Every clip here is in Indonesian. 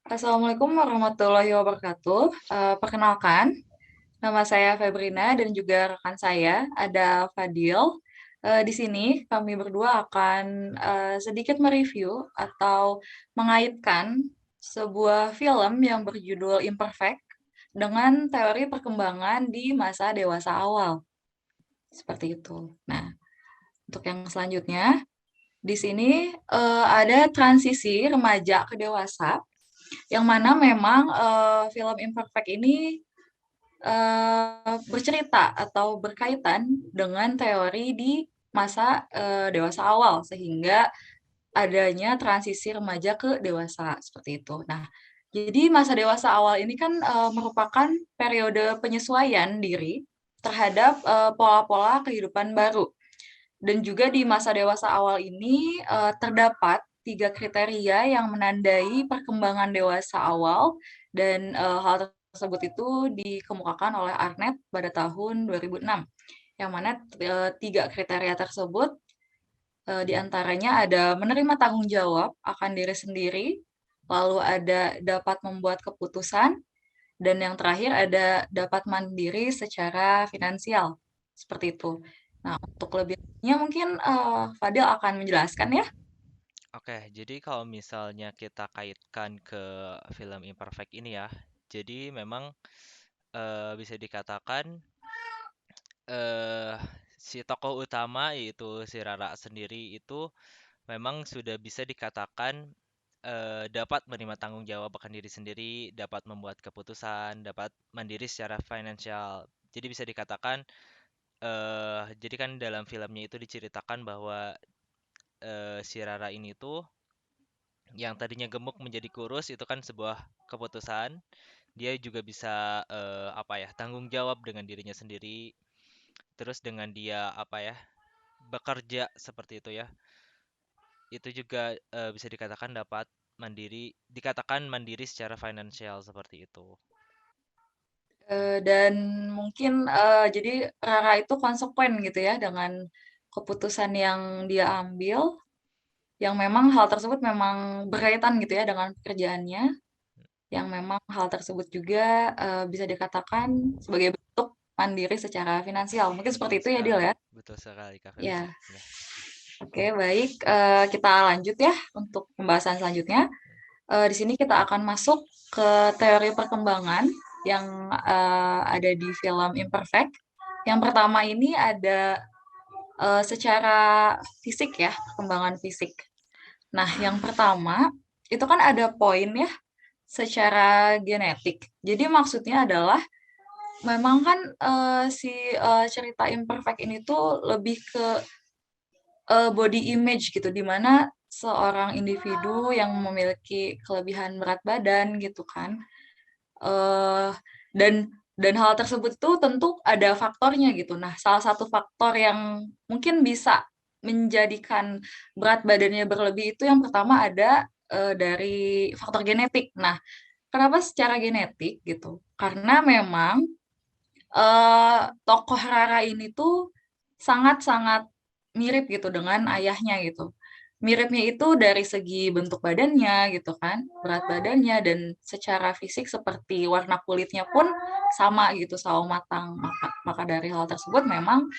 Assalamualaikum warahmatullahi wabarakatuh. Perkenalkan, nama saya Febrina dan juga rekan saya ada Fadil. Di sini kami berdua akan sedikit mereview atau mengaitkan sebuah film yang berjudul Imperfect dengan teori perkembangan di masa dewasa awal. Seperti itu. Nah, untuk yang selanjutnya, di sini ada transisi remaja ke dewasa yang mana memang film Imperfect ini bercerita atau berkaitan dengan teori di masa dewasa awal sehingga adanya transisi remaja ke dewasa seperti itu. Nah, jadi masa dewasa awal ini kan merupakan periode penyesuaian diri terhadap pola-pola kehidupan baru. Dan juga di masa dewasa awal ini terdapat tiga kriteria yang menandai perkembangan dewasa awal dan hal tersebut itu dikemukakan oleh Arnett pada tahun 2006. Yang mana tiga kriteria tersebut diantaranya ada menerima tanggung jawab akan diri sendiri, lalu ada dapat membuat keputusan, dan yang terakhir ada dapat mandiri secara finansial. Seperti itu. Nah, untuk lebihnya mungkin Fadil akan menjelaskan ya. Oke, jadi kalau misalnya kita kaitkan ke film Imperfect ini ya, jadi memang bisa dikatakan eh, si tokoh utama yaitu si Rara sendiri itu memang sudah bisa dikatakan dapat menerima tanggung jawab akan diri sendiri, dapat membuat keputusan, dapat mandiri secara finansial. Jadi bisa dikatakan, jadi kan dalam filmnya itu diceritakan bahwa si Rara ini tuh yang tadinya gemuk menjadi kurus itu kan sebuah keputusan. Dia juga bisa apa ya, tanggung jawab dengan dirinya sendiri. Terus dengan dia apa ya, bekerja seperti itu ya. Itu juga bisa dikatakan dapat dikatakan mandiri secara finansial seperti itu. Dan mungkin jadi Rara itu konsekuen gitu ya dengan keputusan yang dia ambil, yang memang hal tersebut memang berkaitan gitu ya dengan pekerjaannya, yang memang hal tersebut juga bisa dikatakan sebagai bentuk mandiri secara finansial. Mungkin seperti itu ya, Dil ya. Betul sekali Kak Febri. Ya, Ya. oke baik. Kita lanjut ya untuk pembahasan selanjutnya. Di sini kita akan masuk ke teori perkembangan yang ada di film Imperfect. Yang pertama ini ada secara fisik ya, perkembangan fisik. Nah, yang pertama itu kan ada poin ya secara genetik. Jadi maksudnya adalah memang kan si cerita Imperfect ini tuh lebih ke body image gitu, di mana seorang individu yang memiliki kelebihan berat badan gitu kan. eh dan hal tersebut tuh tentu ada faktornya gitu. Nah, salah satu faktor yang mungkin bisa menjadikan berat badannya berlebih itu yang pertama ada dari faktor genetik. Nah, kenapa secara genetik gitu? Karena memang tokoh Rara ini tuh sangat-sangat mirip gitu dengan ayahnya gitu. Miripnya itu dari segi bentuk badannya gitu kan, berat badannya dan secara fisik seperti warna kulitnya pun sama gitu, sawo matang. Maka dari hal tersebut memang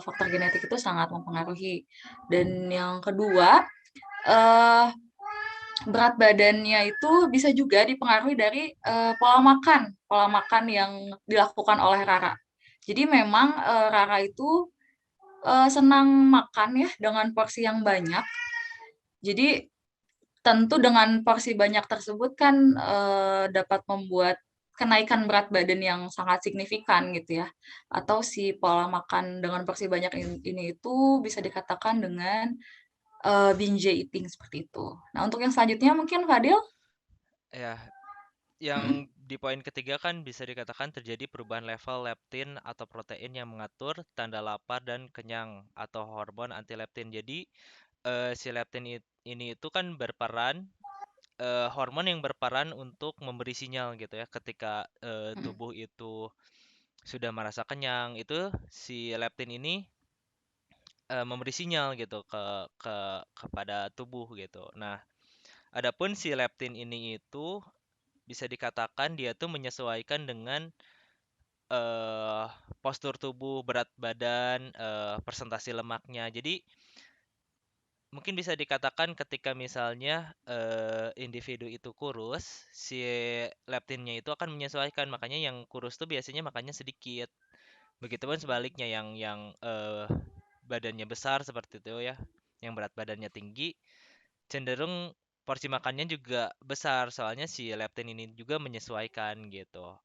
faktor genetik itu sangat mempengaruhi. Dan yang kedua, eh, berat badannya itu bisa juga dipengaruhi dari pola makan yang dilakukan oleh Rara. Jadi memang Rara itu senang makan ya dengan porsi yang banyak. Jadi tentu dengan porsi banyak tersebut kan dapat membuat kenaikan berat badan yang sangat signifikan gitu ya. Atau si pola makan dengan porsi banyak ini itu bisa dikatakan dengan binge eating seperti itu. Nah, untuk yang selanjutnya mungkin Fadil. Ya, yang di poin ketiga kan bisa dikatakan terjadi perubahan level leptin atau protein yang mengatur tanda lapar dan kenyang atau hormon anti leptin. Jadi si ini itu kan berperan hormon yang berperan untuk memberi sinyal gitu ya ketika tubuh itu sudah merasa kenyang itu si leptin ini memberi sinyal gitu kepada tubuh gitu. Nah, Adapun si leptin ini itu bisa dikatakan dia tuh menyesuaikan dengan eh postur tubuh, berat badan, presentasi lemaknya. Jadi mungkin bisa dikatakan ketika misalnya individu itu kurus, si leptinnya itu akan menyesuaikan. Makanya yang kurus tuh biasanya makannya sedikit. Begitupun sebaliknya yang badannya besar seperti itu ya, yang berat badannya tinggi, cenderung porsi makannya juga besar. Soalnya si leptin ini juga menyesuaikan gitu.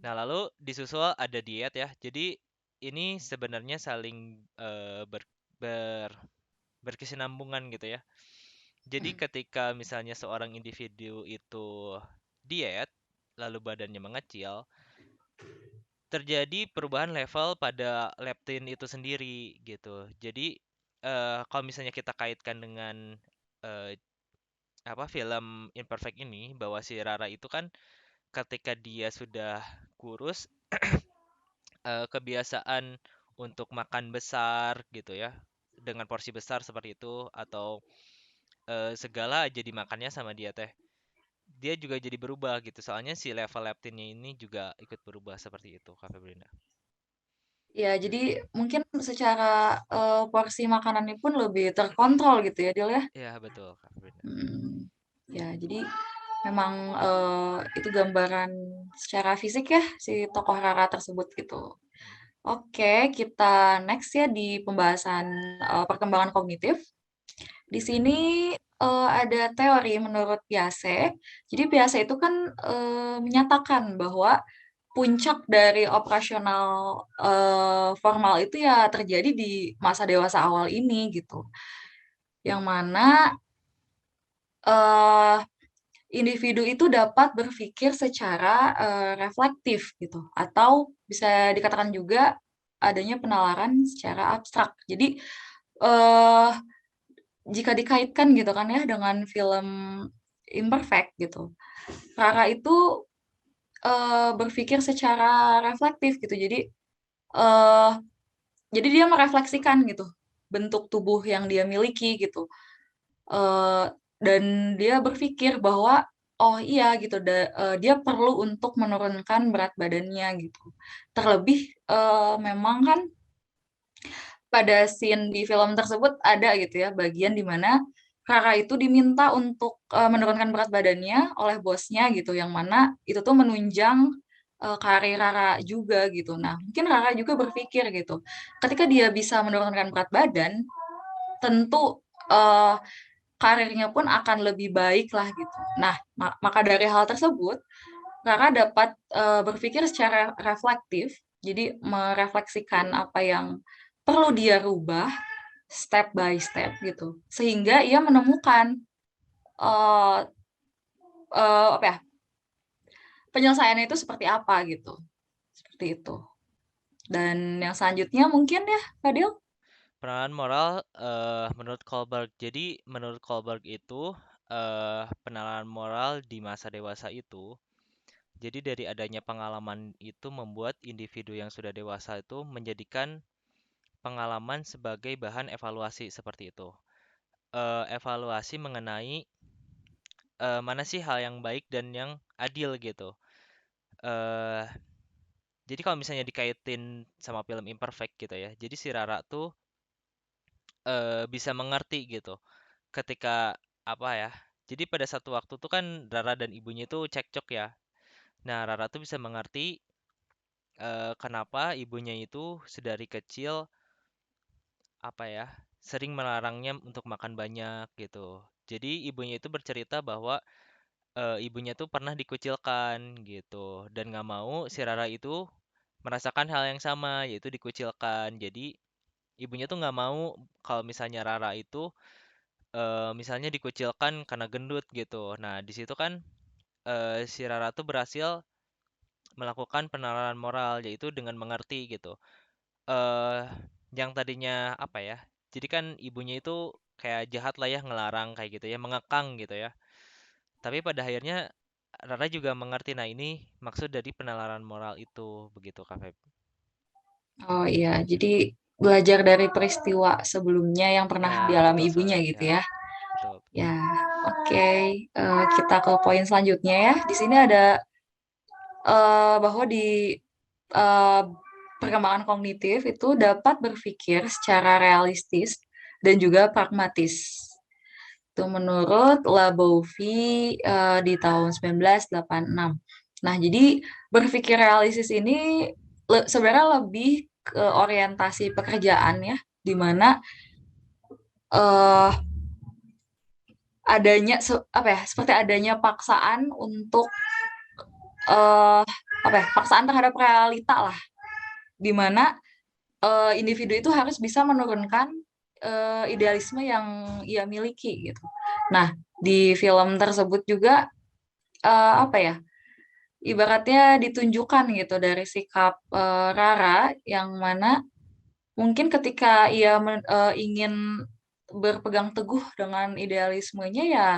Nah, lalu disusul ada diet ya. Jadi ini sebenarnya saling ber- berkesinambungan gitu ya. Jadi ketika misalnya seorang individu itu diet, lalu badannya mengecil, terjadi perubahan level pada leptin itu sendiri gitu. Jadi kalau misalnya kita kaitkan dengan eh, apa film Imperfect ini, bahwa si Rara itu kan ketika dia sudah kurus, kebiasaan untuk makan besar gitu ya, dengan porsi besar seperti itu, atau segala aja dimakannya sama dia teh. Dia juga jadi berubah gitu. Soalnya si level leptinnya ini juga ikut berubah seperti itu, Kak Febrina. Ya, jadi mungkin secara porsi makanannya pun lebih terkontrol gitu ya, Dil ya. Ya, betul, Kak Febrina. Hmm, ya, jadi memang itu gambaran secara fisik ya si tokoh Rara tersebut gitu. Oke, kita next ya di pembahasan perkembangan kognitif. Di sini ada teori menurut Piaget. Jadi Piaget itu kan menyatakan bahwa puncak dari operasional formal itu ya terjadi di masa dewasa awal ini gitu. Yang mana eh, individu itu dapat berpikir secara reflektif gitu, atau bisa dikatakan juga adanya penalaran secara abstrak. Jadi eh, jika dikaitkan gitu kan ya dengan film Imperfect gitu, Rara itu berpikir secara reflektif gitu. Eh, jadi dia merefleksikan gitu bentuk tubuh yang dia miliki gitu. eh, dan dia berpikir bahwa oh iya gitu dia perlu untuk menurunkan berat badannya gitu. Terlebih memang kan pada scene di film tersebut ada gitu ya bagian di mana Rara itu diminta untuk menurunkan berat badannya oleh bosnya gitu, yang mana itu tuh menunjang karir Rara juga gitu. Nah, mungkin Rara juga berpikir gitu, ketika dia bisa menurunkan berat badan, tentu eh, karirnya pun akan lebih baik lah gitu. Nah, maka dari hal tersebut, Rara dapat berpikir secara reflektif, jadi merefleksikan apa yang perlu dia rubah step by step gitu, sehingga ia menemukan eh apa ya penyelesaiannya itu seperti apa gitu, seperti itu. Dan yang selanjutnya mungkin ya, Fadil. Penalaran moral menurut Kohlberg. Jadi menurut Kohlberg itu penalaran moral di masa dewasa itu. Jadi dari adanya pengalaman itu membuat individu yang sudah dewasa itu menjadikan pengalaman sebagai bahan evaluasi seperti itu. Evaluasi mengenai mana sih hal yang baik dan yang adil gitu. eh jadi kalau misalnya dikaitin sama film Imperfect gitu ya, jadi si Rara tuh bisa mengerti gitu ketika apa ya. Jadi pada satu waktu tuh kan Rara dan ibunya itu cekcok ya. Nah, Rara tuh bisa mengerti kenapa ibunya itu sedari kecil apa ya, sering melarangnya untuk makan banyak gitu. Jadi ibunya itu bercerita bahwa ibunya tuh pernah dikucilkan gitu dan nggak mau si Rara itu merasakan hal yang sama, yaitu dikucilkan. Jadi ibunya tuh nggak mau kalau misalnya Rara itu misalnya dikucilkan karena gendut gitu. Nah, di situ kan si Rara tuh berhasil melakukan penalaran moral, yaitu dengan mengerti gitu. eh yang tadinya apa ya? Jadi kan ibunya itu kayak jahat lah ya, ngelarang kayak gitu ya, mengekang gitu ya. Tapi pada akhirnya Rara juga mengerti, nah ini maksud dari penalaran moral itu, begitu Kak Feb. Oh iya, jadi belajar dari peristiwa sebelumnya yang pernah Ya, dialami betul ibunya sekali. gitu Ya, ya. betul betul. Ya, oke. Kita ke poin selanjutnya ya. Di sini ada bahwa di eh, perkembangan kognitif itu dapat berpikir secara realistis dan juga pragmatis. Itu menurut Labovie di tahun 1986. Nah, jadi berpikir realistis ini sebenarnya lebih ke orientasi pekerjaan ya, di mana eh, adanya apa ya, seperti adanya paksaan untuk eh apa ya, paksaan terhadap realita lah, di mana individu itu harus bisa menurunkan idealisme yang ia miliki gitu. Nah, di film tersebut juga apa ya, ibaratnya ditunjukkan gitu dari sikap Rara yang mana mungkin ketika ia ingin berpegang teguh dengan idealismenya ya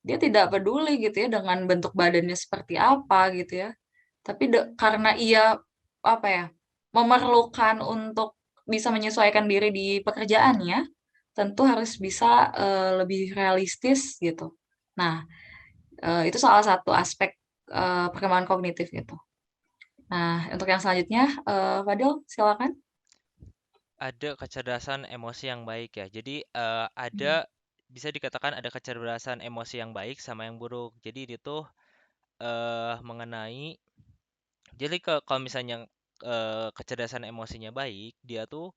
dia tidak peduli gitu ya dengan bentuk badannya seperti apa gitu ya. Tapi karena ia apa ya memerlukan untuk bisa menyesuaikan diri di pekerjaannya, tentu harus bisa lebih realistis gitu. Nah, itu salah satu aspek perkembangan kognitif gitu. Nah, untuk yang selanjutnya, Fadil, silakan. Ada kecerdasan emosi yang baik ya. Jadi ada Hmm. bisa dikatakan ada kecerdasan emosi yang baik sama yang buruk. Jadi itu mengenai jadi kalau misalnya kecerdasan emosinya baik, dia tuh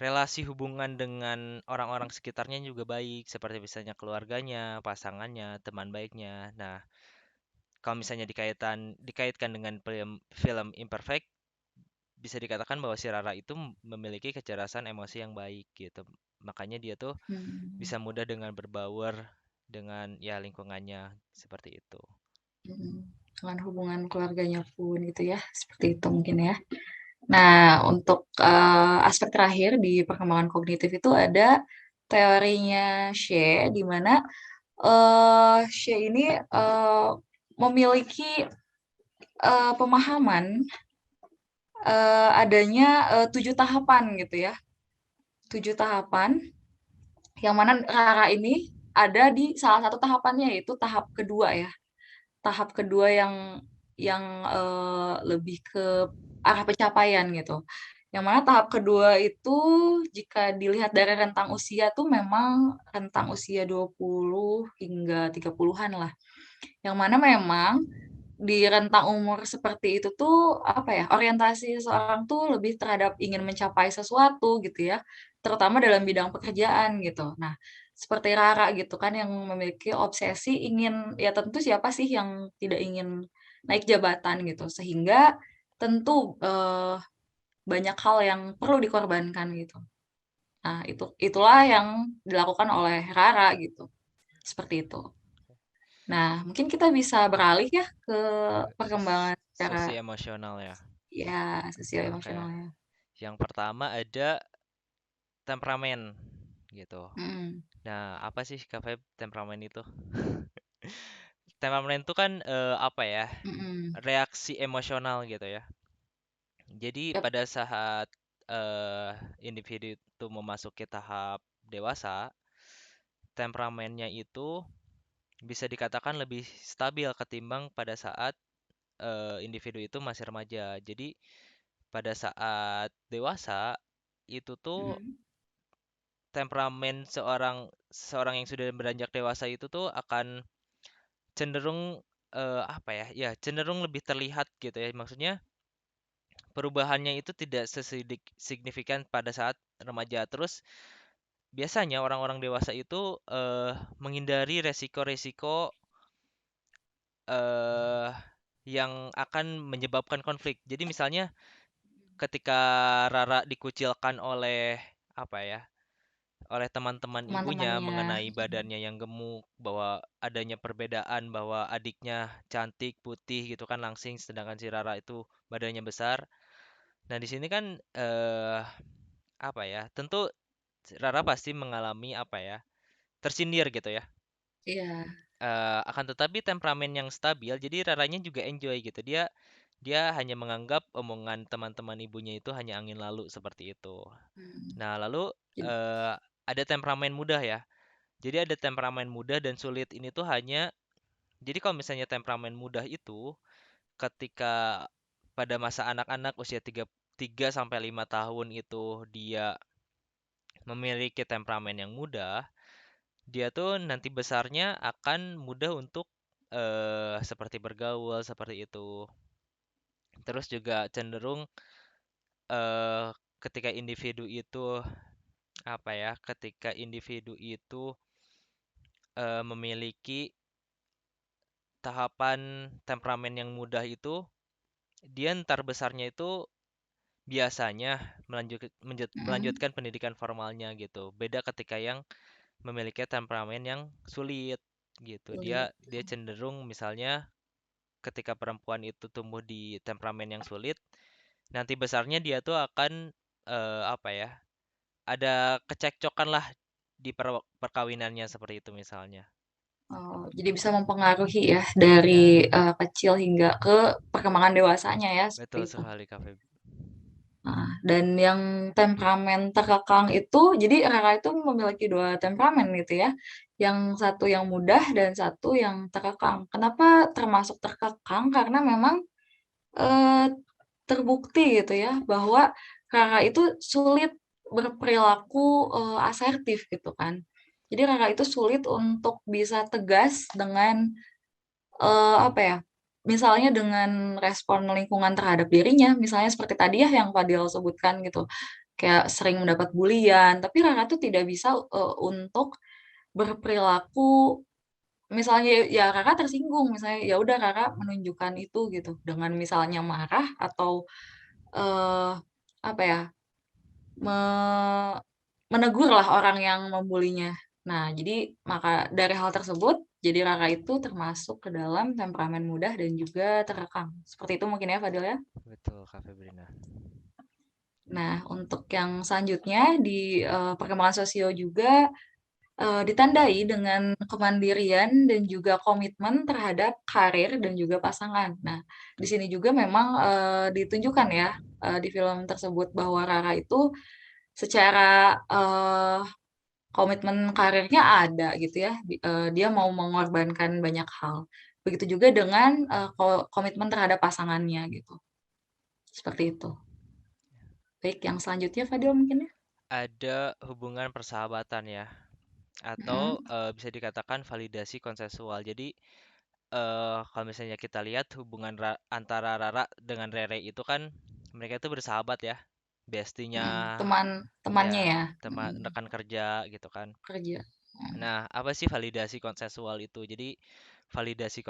relasi hubungan dengan orang-orang sekitarnya juga baik, seperti misalnya keluarganya, pasangannya, teman baiknya. Nah, kalau misalnya dikaitkan dengan film Imperfect, bisa dikatakan bahwa si Rara itu memiliki kecerdasan emosi yang baik gitu. Makanya dia tuh Hmm. bisa mudah dengan berbaur dengan ya lingkungannya seperti itu. Hmm. Dengan hubungan keluarganya pun gitu ya, seperti itu mungkin ya. Nah, untuk aspek terakhir di perkembangan kognitif itu ada teorinya She, di mana She ini memiliki pemahaman adanya 7 tahapan gitu ya, 7 tahapan, yang mana Rara ini ada di salah satu tahapannya yaitu tahap kedua ya, tahap kedua yang lebih ke arah pencapaian gitu. Yang mana tahap kedua itu jika dilihat dari rentang usia tuh memang rentang usia 20 hingga 30-an lah. Yang mana memang di rentang umur seperti itu tuh apa ya, orientasi seorang tuh lebih terhadap ingin mencapai sesuatu gitu ya, terutama dalam bidang pekerjaan gitu. Nah, seperti Rara gitu kan yang memiliki obsesi ingin, ya tentu siapa sih yang tidak ingin naik jabatan gitu, sehingga tentu banyak hal yang perlu dikorbankan gitu. Nah, itulah yang dilakukan oleh Rara gitu. Seperti itu. Nah, mungkin kita bisa beralih ya ke perkembangan secara Sesi emosional ya. ya sosial Oke. emosionalnya. Yang pertama ada temperamen gitu. Mm, Nah, apa sih Kak Feb temperamen itu? Temperamen itu kan apa ya? mm-mm. Reaksi emosional gitu ya. Jadi Yap. pada saat eh individu itu memasuki tahap dewasa, temperamennya itu bisa dikatakan lebih stabil ketimbang pada saat individu itu masih remaja. Jadi pada saat dewasa itu tuh Mm-mm. temperamen seorang seorang yang sudah beranjak dewasa itu tuh akan cenderung apa ya? Ya, cenderung lebih terlihat gitu ya. Maksudnya perubahannya itu tidak signifikan pada saat remaja. Terus biasanya orang-orang dewasa itu menghindari resiko-resiko eh yang akan menyebabkan konflik. Jadi misalnya ketika Rara dikucilkan oleh apa ya? Oleh teman-teman ibunya Teman-temannya. mengenai badannya yang gemuk, bahwa adanya perbedaan bahwa adiknya cantik, putih gitu kan langsing sedangkan si Rara itu badannya besar. Nah, di sini kan apa ya? Tentu Rara pasti mengalami apa ya? Tersindir gitu ya. Iya. Akan tetapi temperamen yang stabil, jadi Raranya juga enjoy gitu. Dia dia hanya menganggap omongan teman-teman ibunya itu hanya angin lalu seperti itu. Hmm. Nah, lalu Jadi, ada temperamen mudah ya. Jadi ada temperamen mudah dan sulit ini tuh hanya jadi kalau misalnya temperamen mudah itu ketika pada masa anak-anak usia 3 sampai 5 tahun itu dia memiliki temperamen yang mudah, dia tuh nanti besarnya akan mudah untuk seperti bergaul seperti itu. Terus juga cenderung eh ketika individu itu apa ya? Ketika individu itu memiliki tahapan temperamen yang mudah itu, dia ntar besarnya itu biasanya Mm, melanjutkan pendidikan formalnya gitu. Beda ketika yang memiliki temperamen yang sulit gitu. Dia sulit. dia cenderung misalnya ketika perempuan itu tumbuh di temperamen yang sulit, nanti besarnya dia tuh akan apa ya? Ada kecekcokan lah di perkawinannya seperti itu misalnya. Oh, jadi bisa mempengaruhi ya dari Ya, kecil hingga ke perkembangan dewasanya ya seperti betul itu. sekali Kak Feby. Nah, dan yang temperamen terkekang itu, jadi Rara itu memiliki dua temperamen gitu ya. Yang satu yang mudah dan satu yang terkekang. Kenapa termasuk terkekang? Karena memang eh, terbukti gitu ya bahwa Rara itu sulit berperilaku asertif gitu kan. Jadi Rara itu sulit untuk bisa tegas dengan apa ya? Misalnya dengan respon lingkungan terhadap dirinya, misalnya seperti tadi ya yang Fadil sebutkan gitu, kayak sering mendapat bulian, tapi Rara tuh tidak bisa untuk berperilaku, misalnya ya Rara tersinggung, misalnya ya udah Rara menunjukkan itu gitu dengan misalnya marah atau eh apa ya, me- menegur lah orang yang membulinya. Nah, jadi maka dari hal tersebut, jadi Rara itu termasuk ke dalam temperamen mudah dan juga terkekang. Seperti itu mungkin ya, Fadil ya. Betul Kak Febrina. Nah, untuk yang selanjutnya di perkembangan sosio juga ditandai dengan kemandirian dan juga komitmen terhadap karir dan juga pasangan. Nah, di sini juga memang ditunjukkan ya di film tersebut bahwa Rara itu secara komitmen karirnya ada gitu ya. Dia mau mengorbankan banyak hal. Begitu juga dengan komitmen terhadap pasangannya gitu. Seperti itu. Baik, yang selanjutnya Fadil mungkin ya. Ada hubungan persahabatan ya, atau Mm-mm, bisa dikatakan validasi konsensual. Jadi kalau misalnya kita lihat hubungan antara Rara dengan Rere itu kan mereka itu bersahabat ya, bestinya, mm-mm. Temannya ya ya, teman mm, rekan kerja gitu kan. kerja. Mm, Nah, apa sih validasi konsensual itu? Jadi validasi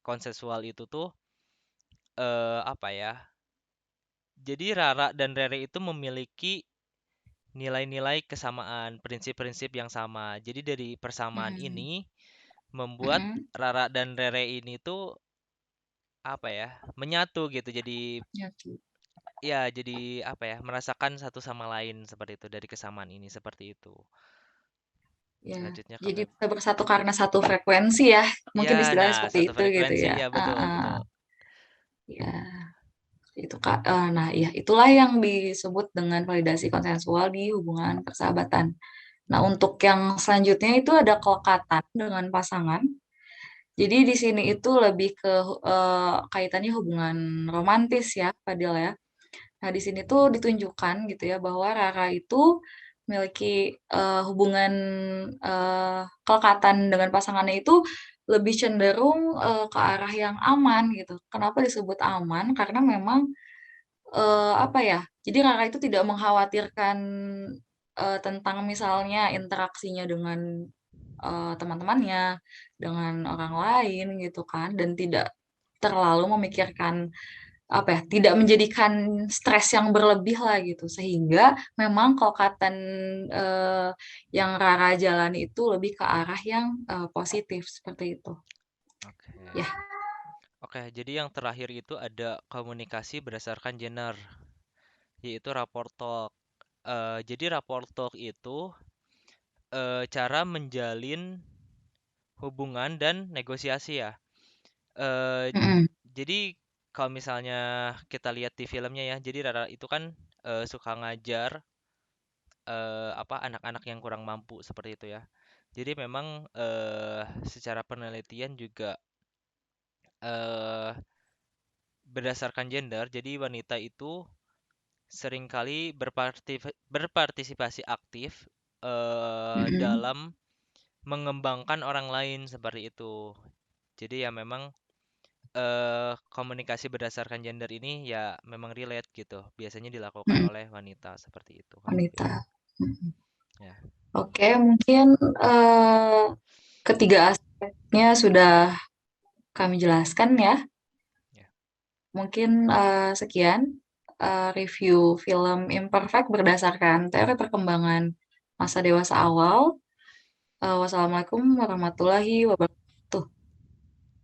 konsensual itu tuh apa ya? Jadi Rara dan Rere itu memiliki nilai-nilai kesamaan, prinsip-prinsip yang sama. Jadi dari persamaan mm-mm, ini membuat mm-mm. Rara dan Rere ini tuh apa ya? Menyatu gitu. Jadi Ya, Ki. ya jadi apa ya? Merasakan satu sama lain seperti itu dari kesamaan ini seperti itu. Ya. Selanjutnya Kak Jadi Feb. kita bersatu karena satu frekuensi ya. Mungkin Ya, istilahnya nah seperti satu itu gitu frekuensi ya. ya betul betul. Ya. Itu Kak. Nah, ya itulah yang disebut dengan validasi konsensual di hubungan persahabatan. Nah, untuk yang selanjutnya itu ada kelekatan dengan pasangan. Jadi di sini itu lebih ke kaitannya hubungan romantis ya, Fadil ya. Nah, di sini tuh ditunjukkan gitu ya bahwa Rara itu memiliki hubungan kelekatan dengan pasangannya itu lebih cenderung ke arah yang aman gitu. Kenapa disebut aman? Karena memang apa ya? Jadi Rara itu tidak mengkhawatirkan tentang misalnya interaksinya dengan teman-temannya, dengan orang lain gitu kan, dan tidak terlalu memikirkan apa ya, tidak menjadikan stres yang berlebih lah gitu, sehingga memang kelekatan eh, yang Rara jalani itu lebih ke arah yang positif seperti itu. Oke. Ya, Oke, jadi yang terakhir itu ada komunikasi berdasarkan genre, yaitu rapport talk. Jadi rapport talk itu cara menjalin hubungan dan negosiasi ya. Eh, mm-mm, jadi kalau misalnya kita lihat di filmnya ya, jadi Rara itu kan suka ngajar apa anak-anak yang kurang mampu seperti itu ya. Jadi memang secara penelitian juga eh berdasarkan gender, jadi wanita itu seringkali berpartisipasi aktif Mm-mm. dalam mengembangkan orang lain seperti itu. Jadi ya memang komunikasi berdasarkan gender ini ya memang relate gitu. Biasanya dilakukan Mm-mm. oleh wanita seperti itu kalau Wanita. gitu. Mm-mm. Ya, Oke, mungkin eh, ketiga aspeknya sudah kami jelaskan ya. ya. Mungkin sekian review film Imperfect berdasarkan teori perkembangan masa dewasa awal. Wassalamualaikum warahmatullahi wabarakatuh.